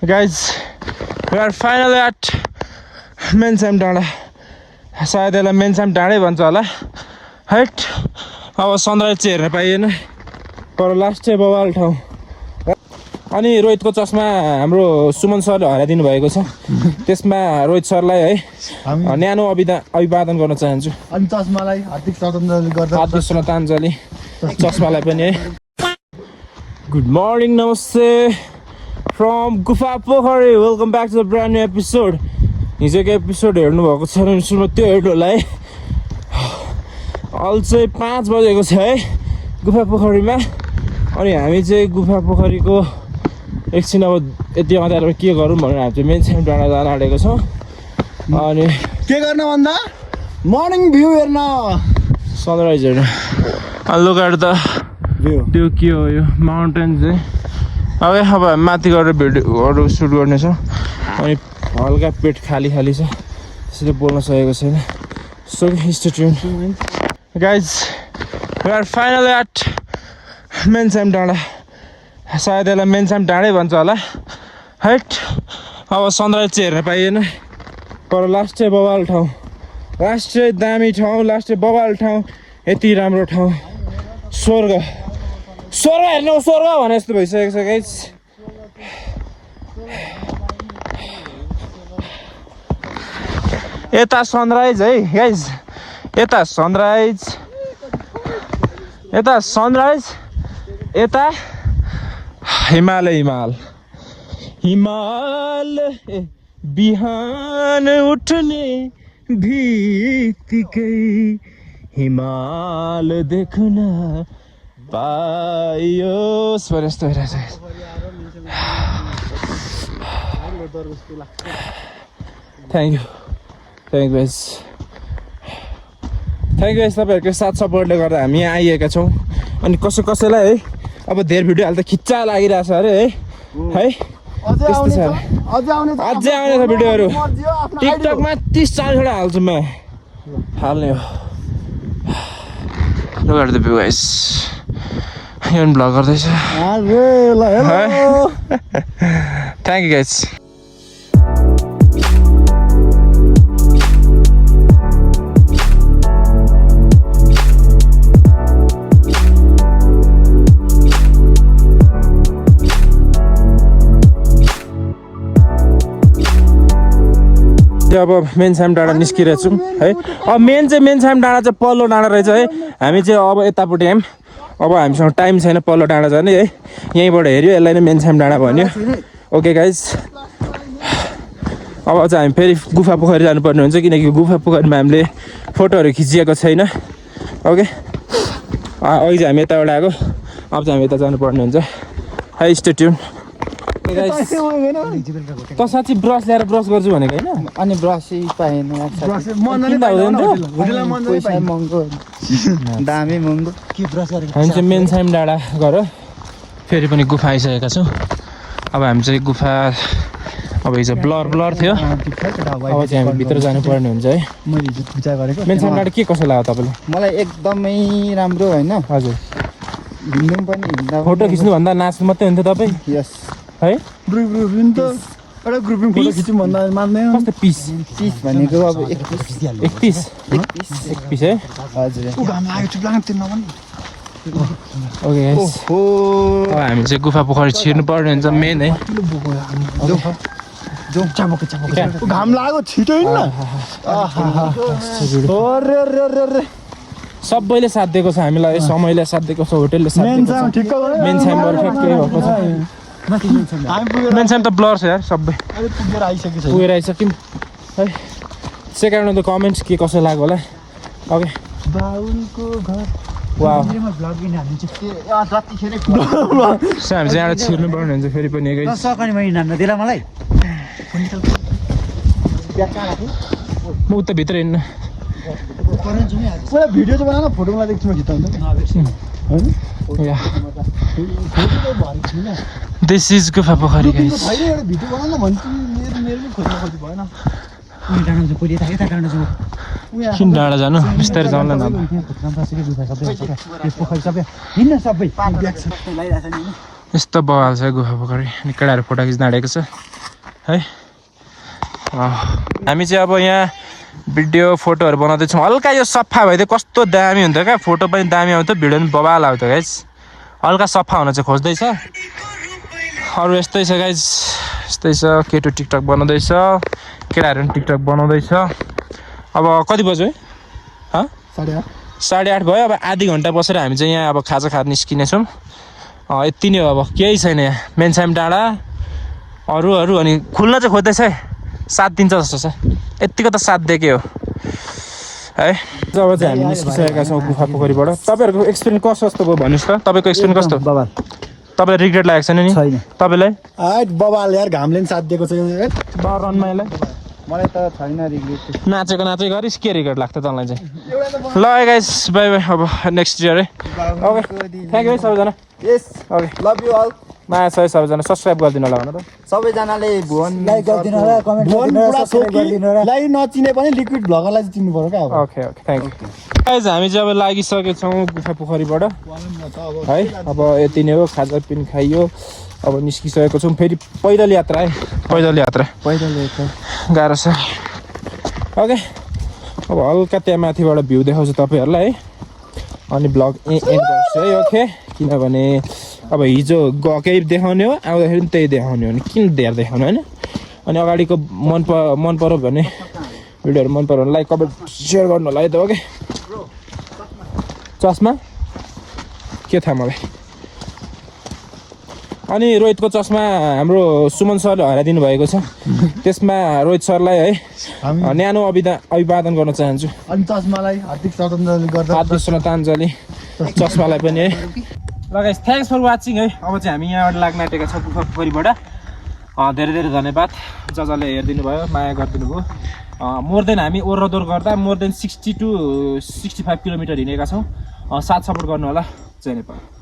Guys, we are finally at मेन्साम डाँडा. सायद यसलाई मेन्साम डाँडै भन्छ होला. हैट अब सनराइज चाहिँ हेर्न पाइएन तर लास्ट चाहिँ बवाल ठाउँ. अनि रोहितको चस्मा हाम्रो सुमन सरले हराइदिनु भएको छ. त्यसमा रोहित सरलाई है न्यानो अभिवादन गर्न चाहन्छु. अनि चस्मालाई हार्दिक श्रद्धाञ्जली चस्मालाई पनि है. गुड मर्निङ, नमस्ते from Gupha Pokhari. Welcome back to the brand new episode. हिजोको एपिसोड हेर्नुभएको छ भने सुरुमा त्यो हेर्नु होला है. अल चाहिँ 5 बजेको छ है गुफा पोखरीमा. अनि हामी चाहिँ गुफा पोखरीको एकछिन अब यति अँध्यारो के गरौँ भनेर हामी चाहिँ मेन्साम डाँडा जान आँटेको छौँ. अनि के गर्न भन्दा मर्निङ भ्यू हेर्न, सनराइज हेर्न. लुक एट द त्यो के हो यो माउन्टेन चाहिँ. अब हामी माथि गएर भिडियोहरू सुट गर्नेछौँ. अनि हल्का पेट खाली छ त्यसैले बोल्न सकेको छैन. So stay tune guys. We are finally at Mensam डाँडा. सायद यसलाई मेन्साम डाँडै भन्छ होला. हैट अब सनराइज चाहिँ हेर्न पाइएन तर लास्ट चाहिँ बवाल ठाउँ. लास्ट चाहिँ दामी ठाउँ, लास्ट चाहिँ बवाल ठाउँ. यति राम्रो ठाउँ. स्वर्ग हेर्नु, स्वर्ग भने जस्तो भइसकेको छ गाइज. यता सनराइज है गाइज, यता सनराइज, यता हिमाल बिहान उठ्ने बित्तिकै हिमाल देख्न पाइयोस् भने जस्तो भइरहेछ. Thank you guys. तपाईँहरूको साथ सपोर्टले गर्दा हामी यहाँ आइएका छौँ. अनि कसैलाई है अब धेरै भिडियो हाल्दा खिच्चा लागिरहेछ अरे है. त्यस्तो छ अझै आउने छ भिडियोहरू. टिकटकमा 30-40 हाल्छु म. हाल्ने हो. Look at the view guys. यहाँ ब्लग गर्दैछ. Thank you guys. अब मेन्साम डाँडा निस्किरहेको छौँ है. अब मेन्साम डाँडा चाहिँ पल्लो डाँडा रहेछ है. हामी चाहिँ अब यतापट्टि आयौँ. अब हामीसँग टाइम छैन पल्लो डाँडा जाने है. यहीँबाट हेऱ्यो यसलाई नै मेन्साम डाँडा भन्यो. Okay guys. अब चाहिँ हामी फेरि गुफा पोखरी जानुपर्ने हुन्छ किनकि गुफा पोखरीमा हामीले फोटोहरू खिचिएको छैन. ओके अघि चाहिँ हामी यताबाट आएको. अब चाहिँ हामी यता जानुपर्ने हुन्छ है. Stay tune. त साँच्ची ब्रस ल्याएर ब्रस गर्छु भनेको होइन. अनि ब्रस पाएन, दामी महँगो के ब्रस गरेको. हामी चाहिँ मेन्साम डाँडा गएर फेरि पनि गुफा आइसकेका छौँ. अब हामी चाहिँ गुफा अब हिजो ब्लर थियो. अब चाहिँ हामी भित्र जानुपर्ने हुन्छ है. मैले विचार गरेको मेन्साम डाँडा के कसो लाग्यो तपाईँलाई? मलाई एकदमै राम्रो होइन. हजुर हिँड्नु पनि हिँड्दा फोटो खिच्नुभन्दा नाच्नु मात्रै हुन्थ्यो तपाईँ यस है. ग्रुपिङ त एउटा ग्रुपिङ फोटो खिच्यौँ भन्दा मान्दैन. कस्तो पिस भनेको अब 31 पिस है. हजुर घाम लाग्यो चुप लाग्यो त्यो नभन्. Okay guys. अब हामी चाहिँ गुफा पोखरी छिर्नु पर्ने हुन्छ मेन है. घाम लाग्यो छिटो हिँड्न. सबैले साथ दिएको छ हामीलाई. समयले साथ दिएको छ, होटेलले साथ दिएको छ. मेन्साम पर्फेक्ट भएको छ. मेन्साम त ब्लर छ यार सबै. पुगेर आइसक्यौँ है. सेकेन्ड अन द कमेन्ट्स के कसो लाग्यो होला. Okay wow. हामी चाहिँ यहाँ छिर्नु पर्ने हुन्छ फेरि पनि. म उता भित्र हिँड्न. भिडियो चाहिँ बनाउन फोटो मलाई देख्छु म खिच्दा दिस इज गुफा पोखरी गाइस. भिडियो बनाउन भन्छु मेरो खोज्न खोजी भएन. किन डाँडा जानु बिस्तारै जाउँला न. यस्तो बवाल छ गुफा पोखरी. अनि केटाहरू फोटो खिच्न आँटेको छ. है हामी चाहिँ अब यहाँ भिडियो फोटोहरू बनाउँदैछौँ हल्का यो सफा भइदियो कस्तो दामी हुन्थ्यो क्या फोटो पनि दामी आउँथ्यो भिडियो पनि बबाल आउँथ्यो गाइज हल्का सफा हुन चाहिँ खोज्दैछ अरू यस्तै छ गाइज यस्तै छ केटो टिकटक बनाउँदैछ केटाहरू पनि टिकटक बनाउँदैछ अब कति बज्यो है 8:30 भयो अब आधी घन्टा बसेर हामी चाहिँ यहाँ अब खाजा खाएर निस्किनेछौँ यति नै हो अब केही छैन यहाँ मेनसाम डाँडा अरू अनि खुल्न चाहिँ खोज्दैछ है साथ दिन्छ जस्तो छ यतिको त साथ दिएकै हो है जब चाहिँ हामी निस्किसकेका छौँ गुफा पोखरीबाट तपाईँहरूको एक्सपिरियन्स कस्तो भयो भन्नुहोस् त तपाईँको एक्सपिरियन्स कस्तो बबाल तपाईँलाई रिग्रेट लागेको छैन नि छैन तपाईँलाई बबाल यार घामले नि साथ दिएको छ रनमाइलाई मलाई त छैन रिग्रेट नाचेको गरिस् के रिग्रेट लाग्छ तँलाई चाहिँ ल गाइस बाई बाई अब नेक्स्ट इयर है ओके थ्याङ्क यू है सबैजना यस ओके लभ यु अल माया छ है सबैजना सब्सक्राइब गरिदिनु होला भन त सबैजनाले भुवन लाइक गरिदिनु होला कमेन्ट गरिदिनु होला सब्स्क्राइब गरिदिनु होला लाइक नचिने पनि लिक्विड भ्लगरलाई चाहिँ चिन्नु पर्यो क्या ओके थ्याङ्क यू गाइस हामी चाहिँ अब लागिसकेको छौँ गुफा पोखरीबाट है अब यति नै हो खाजा पनि खाइयो अब निस्किसकेको छौँ फेरि पैदल यात्रा है पैदल यात्रा गाह्रो छ ओके अब हल्का त्यहाँ माथिबाट भ्यू देखाउँछु तपाईँहरूलाई है अनि ब्लग एन्ड गर्छु है ओके किनभने अब हिजो गएकै देखाउने हो आउँदाखेरि पनि त्यही देखाउने हो भने किन धेरै देखाउनु होइन अनि अगाडिको मन पऱ्यो भने भिडियोहरू मन पऱ्यो भने लाइक कमेन्ट सेयर गर्नु होला है त ओके चस्मा के थाहा मलाई अनि रोहितको चस्मा हाम्रो सुमन सरले हराइदिनु भएको छ त्यसमा रोहित सरलाई है न्यानो अभिवादन गर्न चाहन्छु अनि चस्मालाई हार्दिक श्रद्धाञ्जली चस्मालाई पनि है ल गाइस थ्याङ्क्स फर वाचिङ है अब चाहिँ हामी यहाँबाट लाग्न आँटेका छौँ गुफा पोखरीबाट धेरै धेरै धन्यवाद जसले हेरिदिनु भयो माया गरिदिनु भयो मोर देन हामी ओहोरदोहोर गर्दा मोर देन 60 to 65 किलोमिटर हिँडेका छौँ साथ सपोर्ट गर्नु होला जय नेपाल